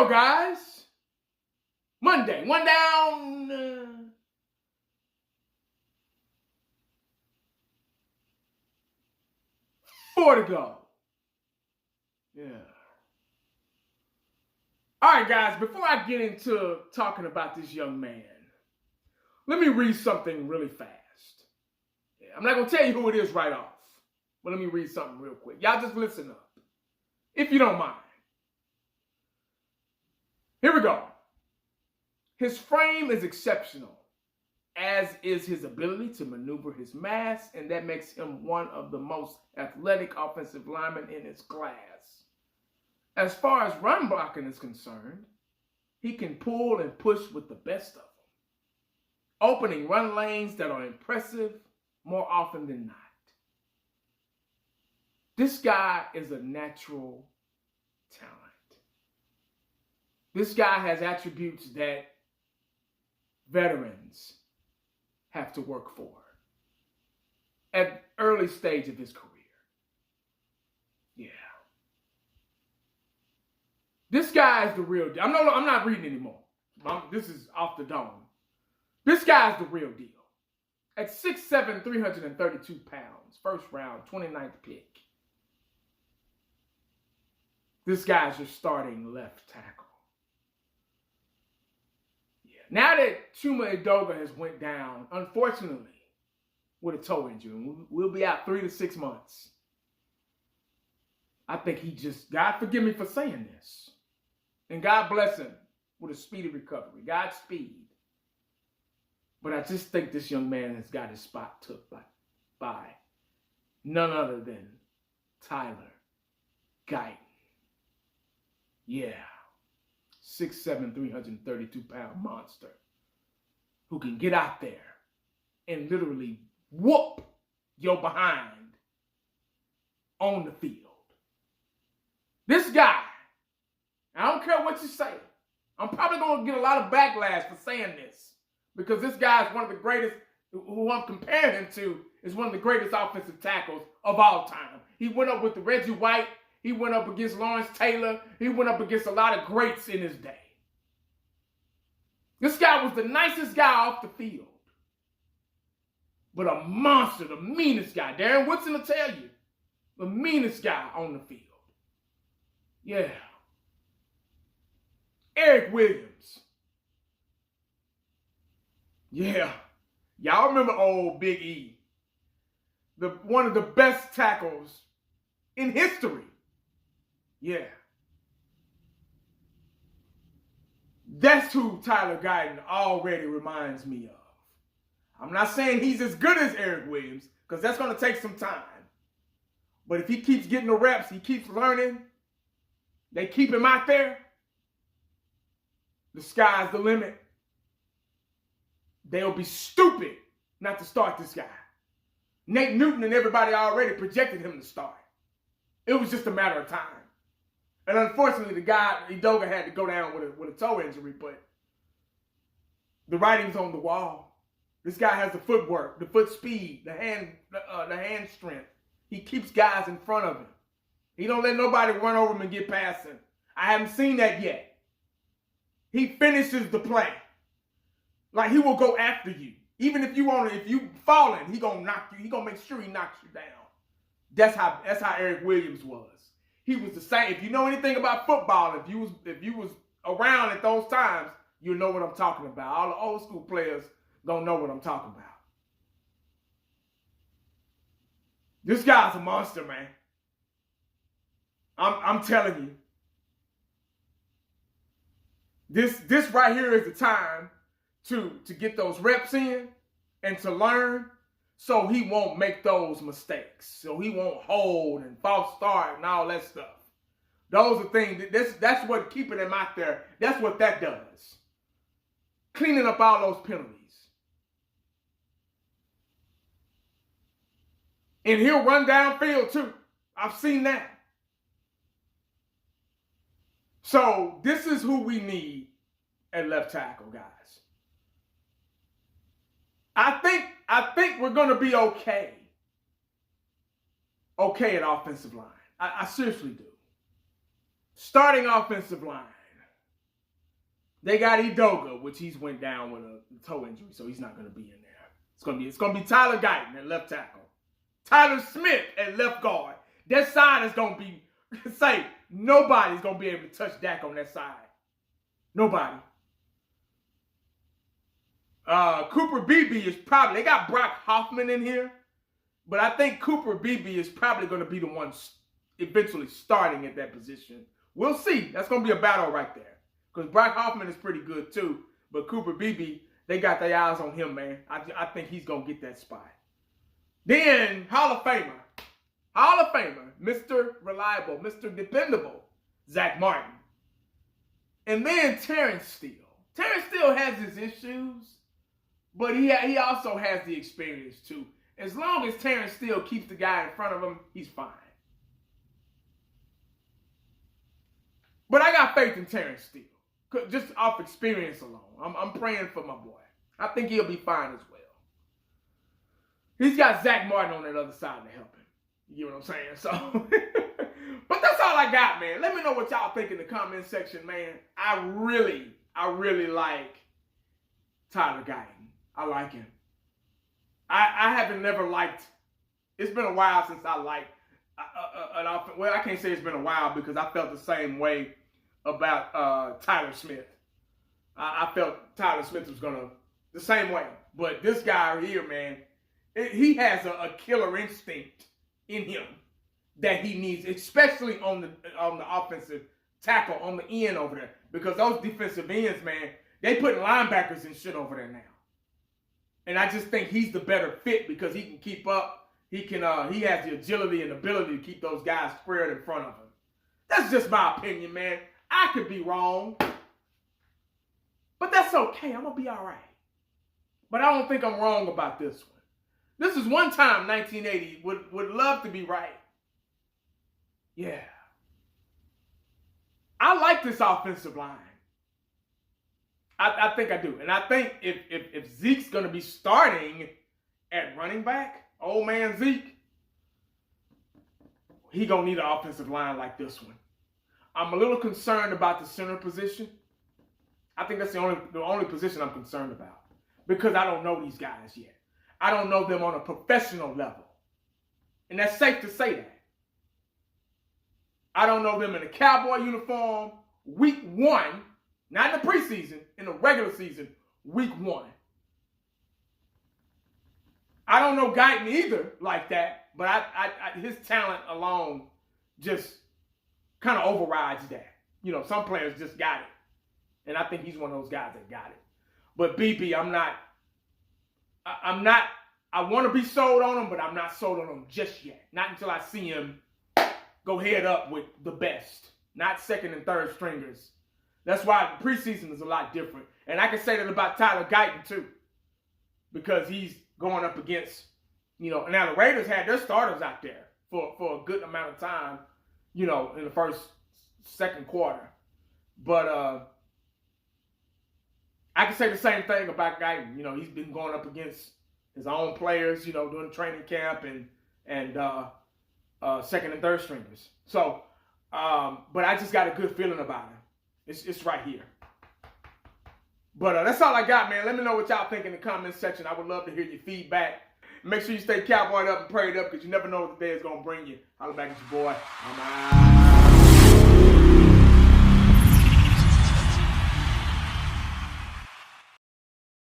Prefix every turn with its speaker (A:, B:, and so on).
A: go, guys. Monday, one down. 4 to go. Yeah. All right, guys, before I get into talking about this young man, let me read something really fast. Yeah, I'm not going to tell you who it is right off, but let me read something real quick. Y'all just listen up, if you don't mind. Here we go. His frame is exceptional, as is his ability to maneuver his mass, and that makes him one of the most athletic offensive linemen in his class. As far as run blocking is concerned, he can pull and push with the best of them, opening run lanes that are impressive more often than not. This guy is a natural talent. This guy has attributes that veterans have to work for at early stage of his career. Yeah. This guy is the real deal. I'm not reading anymore. This is off the dome. This guy is the real deal. At 6'7", 332 pounds, first round, 29th pick. This guy's your starting left tackle. Yeah. Now that Chuma Edoga has went down, unfortunately, with a toe injury, we'll be out 3 to 6 months. I think he just, God forgive me for saying this, and God bless him with a speedy recovery. Godspeed. But I just think this young man has got his spot took by none other than Tyler Guyton. Yeah. 6'7", 332-pound monster who can get out there and literally whoop your behind on the field. This guy, I don't care what you say, I'm probably going to get a lot of backlash for saying this, because this guy is one of the greatest, who I'm comparing him to, is one of the greatest offensive tackles of all time. He went up with the Reggie White. He went up against Lawrence Taylor. He went up against a lot of greats in his day. This guy was the nicest guy off the field, but a monster, the meanest guy. Darren Woodson will tell you, the meanest guy on the field. Yeah. Eric Williams. Yeah. Y'all remember old Big E. One of the best tackles in history. Yeah. That's who Tyler Guyton already reminds me of. I'm not saying he's as good as Eric Williams, because that's going to take some time. But if he keeps getting the reps, he keeps learning, they keep him out there, the sky's the limit. They'll be stupid not to start this guy. Nate Newton and everybody already projected him to start. It was just a matter of time. And unfortunately, the guy, Edoga, had to go down with a toe injury, but the writing's on the wall. This guy has the footwork, the foot speed, the hand strength. He keeps guys in front of him. He don't let nobody run over him and get past him. I haven't seen that yet. He finishes the play. Like, he will go after you. Even if you falling, he gonna knock you. He gonna make sure he knocks you down. That's how Eric Williams was. He was the same. If you know anything about football, if you was around at those times, you know what I'm talking about. All the old school players don't know what I'm talking about. This guy's a monster, man. I'm telling you. This right here is the time to get those reps in and to learn, so he won't make those mistakes. So he won't hold and false start and all that stuff. Those are things, that's what keeping him out there, that's what that does. Cleaning up all those penalties. And he'll run downfield too. I've seen that. So this is who we need at left tackle, guys. I think we're going to be okay. Okay at offensive line. I seriously do. Starting offensive line. They got Edoga, which he's went down with a toe injury, so he's not going to be in there. It's gonna be Tyler Guyton at left tackle, Tyler Smith at left guard. That side is gonna be nobody's gonna be able to touch Dak on that side. Nobody. Cooper Beebe is probably, they got Brock Hoffman in here, but I think Cooper Beebe is probably going to be the one eventually starting at that position. We'll see. That's going to be a battle right there. Because Brock Hoffman is pretty good too, but Cooper Beebe, they got their eyes on him, man. I think he's going to get that spot. Then, Hall of Famer, Mr. Reliable, Mr. Dependable, Zach Martin. And then Terrence Steele. Terrence Steele has his issues, but he also has the experience too. As long as Terrence Steele keeps the guy in front of him, he's fine. But I got faith in Terrence Steele, just off experience alone. I'm praying for my boy. I think he'll be fine as well. He's got Zach Martin on that other side to help him. You get what I'm saying? So, but that's all I got, man. Let me know what y'all think in the comment section, man. I really like Tyler Guyton. I like him. I haven't never liked. It's been a while since I liked an offense. Well, I can't say it's been a while because I felt the same way about Tyler Smith. I felt Tyler Smith was the same way. But this guy here, man, he has a killer instinct in him that he needs, especially on the offensive tackle on the end over there, because those defensive ends, man, they put linebackers and shit over there now. And I just think he's the better fit because he can keep up. He has the agility and ability to keep those guys squared in front of him. That's just my opinion, man. I could be wrong, but that's okay. I'm gonna be all right. But I don't think I'm wrong about this one. This is one time 1980 would love to be right. Yeah. I like this offensive line. I think I do. And I think if Zeke's going to be starting at running back, old man Zeke, he going to need an offensive line like this one. I'm a little concerned about the center position. I think that's the only position I'm concerned about because I don't know these guys yet. I don't know them on a professional level. And that's safe to say that. I don't know them in a Cowboy uniform, week one, not in the preseason, in the regular season, week one. I don't know Guyton either like that, but his talent alone just kind of overrides that. You know, some players just got it. And I think he's one of those guys that got it. But BB, I want to be sold on him, but I'm not sold on him just yet. Not until I see him go head up with the best, not second and third stringers. That's why the preseason is a lot different. And I can say that about Tyler Guyton too, because he's going up against, now the Raiders had their starters out there for a good amount of time, in the second quarter. But I can say the same thing about Guyton. He's been going up against his own players, during training camp and second and third stringers. So, but I just got a good feeling about him. It's right here. But that's all I got, man. Let me know what y'all think in the comments section. I would love to hear your feedback. Make sure you stay cowboyed up and prayed up because you never know what the day is going to bring you. Holla back at your boy. I'm out.